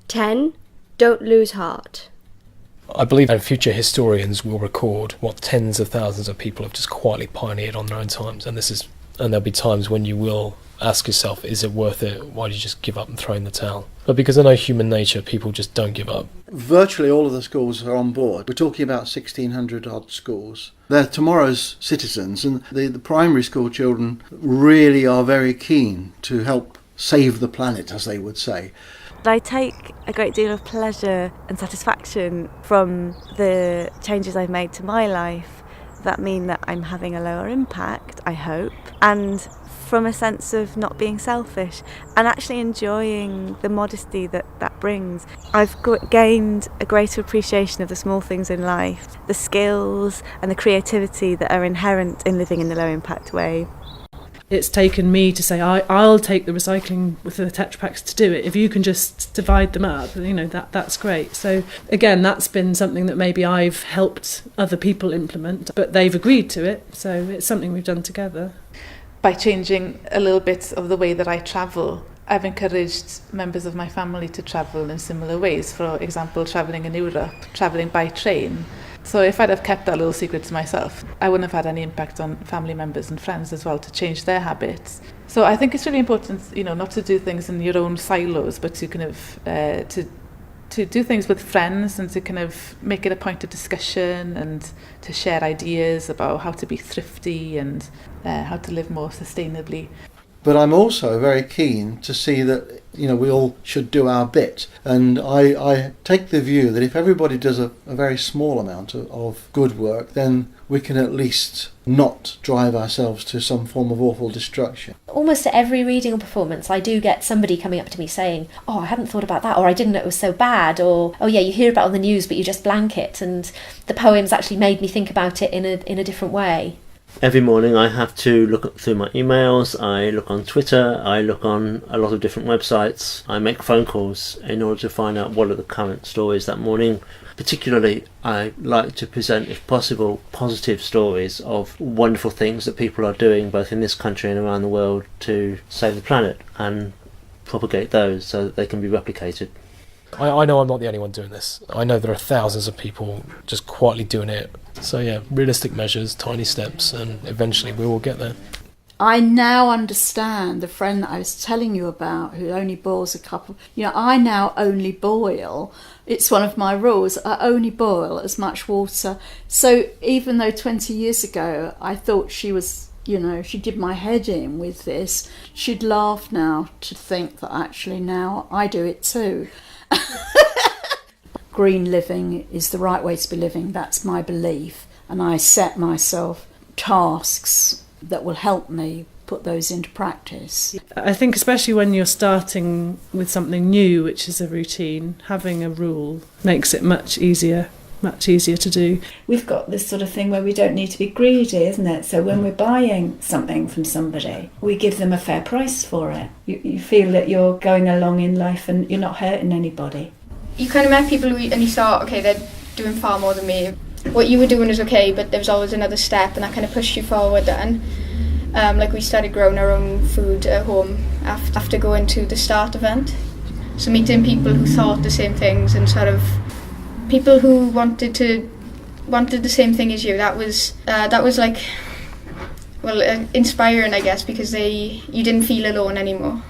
10. Don't lose heart. I believe that future historians will record what tens of thousands of people have just quietly pioneered on their own times, and there'll be times when you will ask yourself, is it worth it? Why do you just give up and throw in the towel? But because I know human nature, people just don't give up. Virtually all of the schools are on board. We're talking about 1,600 odd schools. They're tomorrow's citizens, and the primary school children really are very keen to help save the planet, as they would say. I take a great deal of pleasure and satisfaction from the changes I've made to my life that mean that I'm having a lower impact, I hope, and from a sense of not being selfish and actually enjoying the modesty that brings. I've gained a greater appreciation of the small things in life, the skills and the creativity that are inherent in living in the low impact way. It's taken me to say, I'll take the recycling with the Tetra Paks to do it. If you can just divide them up, that's great. So again, that's been something that maybe I've helped other people implement, but they've agreed to it. So it's something we've done together. By changing a little bit of the way that I travel, I've encouraged members of my family to travel in similar ways. For example, travelling in Europe, travelling by train. So if I'd have kept that little secret to myself, I wouldn't have had any impact on family members and friends as well to change their habits. So I think it's really important, not to do things in your own silos, but to kind of to do things with friends and to kind of make it a point of discussion and to share ideas about how to be thrifty and how to live more sustainably. But I'm also very keen to see that, we all should do our bit. And I take the view that if everybody does a very small amount of good work, then we can at least not drive ourselves to some form of awful destruction. Almost at every reading or performance, I do get somebody coming up to me saying, I hadn't thought about that, or I didn't know it was so bad, or, oh yeah, you hear about it on the news, but you just blank it. And the poems actually made me think about it in a different way. Every morning I have to look through my emails, I look on Twitter, I look on a lot of different websites, I make phone calls in order to find out what are the current stories that morning. Particularly, I like to present, if possible, positive stories of wonderful things that people are doing both in this country and around the world to save the planet and propagate those so that they can be replicated. I know I'm not the only one doing this. I know there are thousands of people just quietly doing it. So yeah, realistic measures, tiny steps, and eventually we will get there. I now understand the friend that I was telling you about who only boils a cup of... I now only boil. It's one of my rules. I only boil as much water. So even though 20 years ago I thought she was... she did my head in with this, she'd laugh now to think that actually now I do it too. Green living is the right way to be living, that's my belief, and I set myself tasks that will help me put those into practice. I think especially when you're starting with something new, which is a routine, having a rule makes it much easier to do. We've got this sort of thing where we don't need to be greedy, isn't it? So when we're buying something from somebody, we give them a fair price for it. You feel that you're going along in life and you're not hurting anybody. You kind of met people and you thought, okay, they're doing far more than me. What you were doing is okay, but there was always another step, and that kind of pushed you forward then. Like we started growing our own food at home after going to the Start event. So meeting people who thought the same things and sort of people who wanted the same thing as you, that was like, inspiring, I guess, because you didn't feel alone anymore.